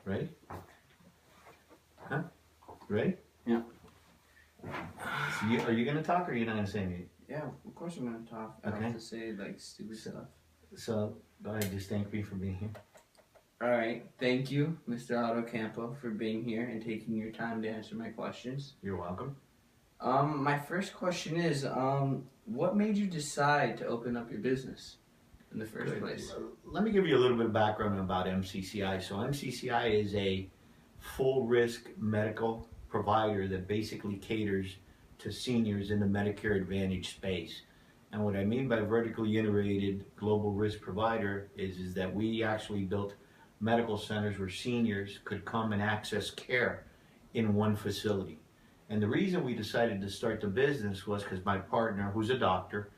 Ready? Huh? Ready? Yeah. So are you going to talk or are you not going to say anything? Yeah, of course I'm gonna talk. I Okay. have to say like stupid stuff. So go ahead, just thank me for being here. Alright, thank you, Mr. Autocampo, for being here and taking your time to answer my questions. You're welcome. My first question is, what made you decide to open up your business in the first place? Let me give you a little bit of background about MCCI. So MCCI is a full risk medical provider that basically caters to seniors in the Medicare Advantage space. And what I mean by vertically integrated global risk provider is that we actually built medical centers where seniors could come and access care in one facility. And the reason we decided to start the business was because my partner, who's a doctor,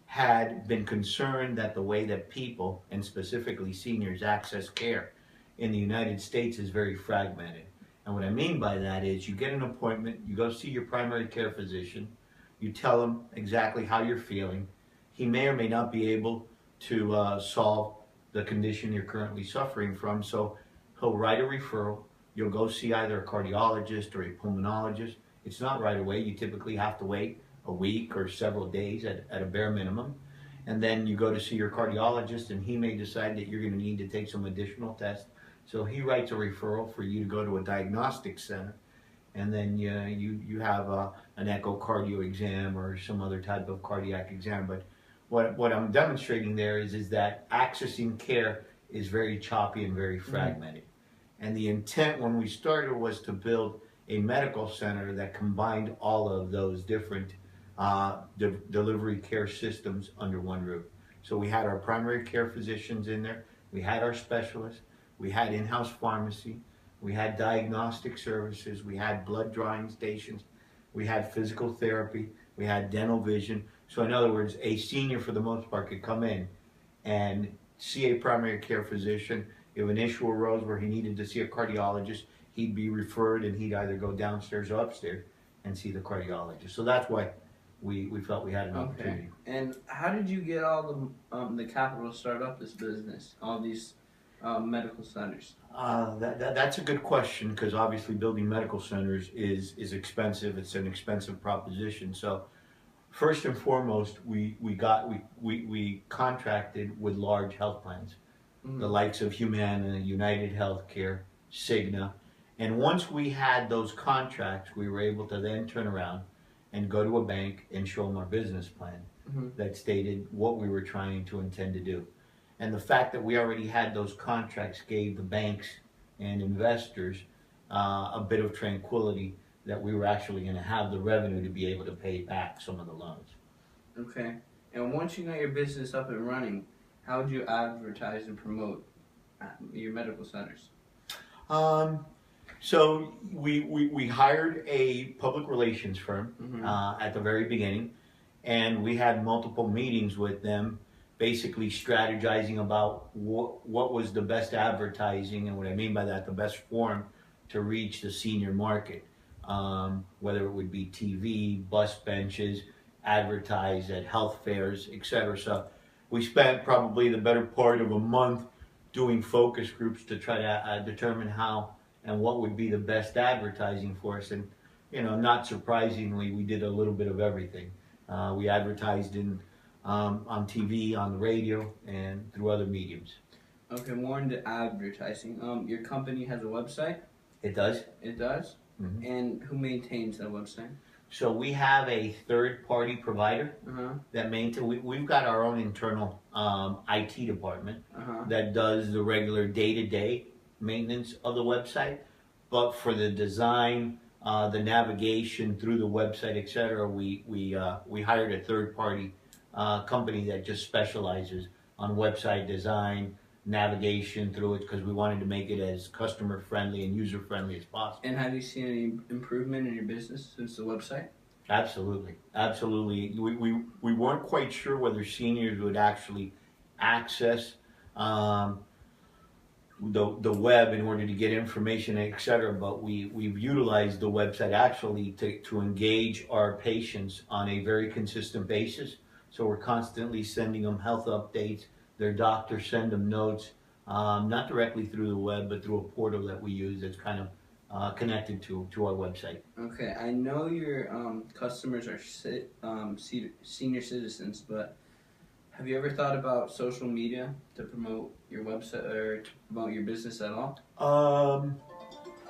had been concerned that the way that people, and specifically seniors, access care in the United States is very fragmented. And what I mean by that is you get an appointment, you go see your primary care physician, you tell him exactly how you're feeling. He may or may not be able to solve the condition you're currently suffering from, so he'll write a referral. You'll go see either a cardiologist or a pulmonologist. It's not right away. You typically have to wait a week or several days at a bare minimum. And then you go to see your cardiologist and he may decide that you're going to need to take some additional tests. So he writes a referral for you to go to a diagnostic center. And then you have an echocardio exam or some other type of cardiac exam. But what I'm demonstrating there is that accessing care is very choppy and very fragmented. And the intent when we started was to build a medical center that combined all of those different delivery care systems under one roof. So we had our primary care physicians in there, we had our specialists, we had in-house pharmacy, we had diagnostic services, we had blood drawing stations, we had physical therapy, we had dental vision. So in other words, a senior for the most part could come in and see a primary care physician. If an issue arose where he needed to see a cardiologist, he'd be referred and he'd either go downstairs or upstairs and see the cardiologist. So that's why we felt we had an opportunity. And how did you get all the capital to start up this business, all these medical centers? That's a good question, because obviously building medical centers is expensive. It's an expensive proposition. So first and foremost, we contracted with large health plans, the likes of Humana, United Healthcare, Cigna. And once we had those contracts, we were able to then turn around and go to a bank and show them our business plan that stated what we were trying to intend to do. And the fact that we already had those contracts gave the banks and investors a bit of tranquility that we were actually going to have the revenue to be able to pay back some of the loans. Okay. And once you got your business up and running, how would you advertise and promote your medical centers? So we hired a public relations firm at the very beginning, and we had multiple meetings with them, basically strategizing about what was the best advertising, and what I mean by that, the best form to reach the senior market, whether it would be TV, bus benches, advertise at health fairs, etc. So we spent probably the better part of a month doing focus groups to try to determine how and what would be the best advertising for us. And, not surprisingly, we did a little bit of everything. We advertised on TV, on the radio, and through other mediums. Okay, more into advertising. Your company has a website? It does. It does? And who maintains that website? So we have a third-party provider that maintains. We've got our own internal IT department that does the regular day-to-day maintenance of the website, but for the design, the navigation through the website, etc., we hired a third-party company that just specializes on website design, navigation through it, because we wanted to make it as customer friendly and user friendly as possible. And have you seen any improvement in your business since the website? Absolutely. We weren't quite sure whether seniors would actually access the web in order to get information, etc. But we've utilized the website actually to engage our patients on a very consistent basis. So we're constantly sending them health updates. Their doctors send them notes not directly through the web, but through a portal that we use that's kind of connected to our website. Okay, I know your customers are senior citizens, but have you ever thought about social media to promote your website or to promote your business at all?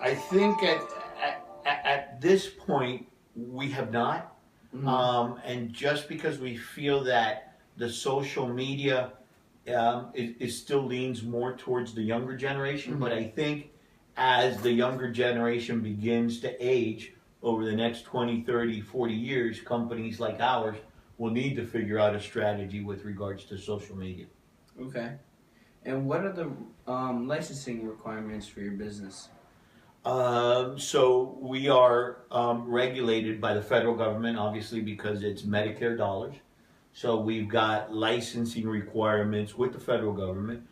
I think at this point we have not. And just because we feel that the social media is still leans more towards the younger generation, but I think as the younger generation begins to age over the next 20, 30, 40 years, companies like ours will need to figure out a strategy with regards to social media. Okay. And what are the licensing requirements for your business? So we are regulated by the federal government, obviously, because it's Medicare dollars. So we've got licensing requirements with the federal government.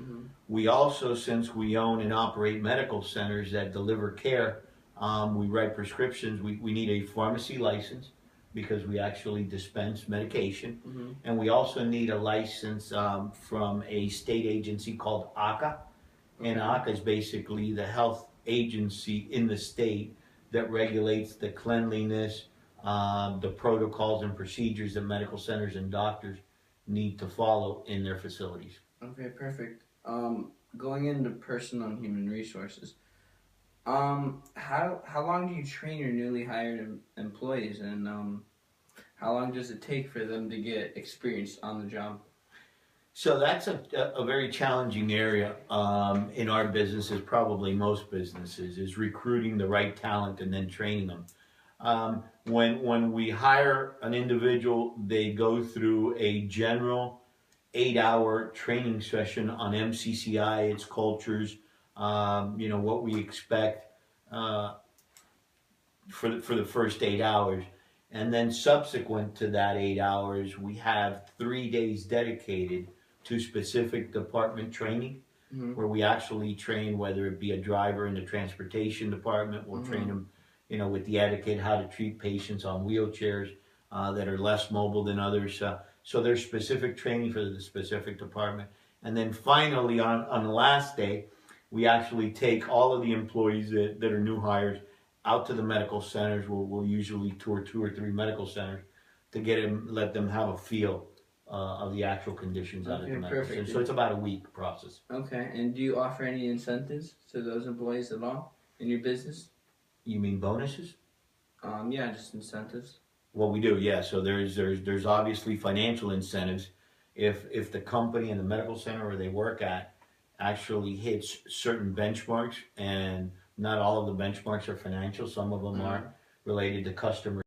We also, since we own and operate medical centers that deliver care, we write prescriptions. We need a pharmacy license because we actually dispense medication. And we also need a license from a state agency called ACA. And ACA is basically the health agency in the state that regulates the cleanliness, the protocols and procedures that medical centers and doctors need to follow in their facilities. Okay, perfect. Going into personal and human resources, how long do you train your newly hired employees, and how long does it take for them to get experience on the job? So that's a very challenging area in our business, as probably most businesses, is recruiting the right talent and then training them. When we hire an individual, they go through a general 8-hour training session on MCCI, its cultures, what we expect for the first 8 hours. And then subsequent to that 8 hours, we have 3 days dedicated to specific department training, where we actually train, whether it be a driver in the transportation department, we'll train them, with the etiquette, how to treat patients on wheelchairs that are less mobile than others. So there's specific training for the specific department. And then finally, on the last day, we actually take all of the employees that are new hires out to the medical centers. We'll usually tour 2 or 3 medical centers to let them have a feel of the actual conditions out of the medical center. So it's about a week process. Okay, and do you offer any incentives to those employees at all in your business? You mean bonuses? Yeah, just incentives. Well, we do, yeah. So there's obviously financial incentives if the company and the medical center where they work at actually hits certain benchmarks, and not all of the benchmarks are financial. Some of them are related to customer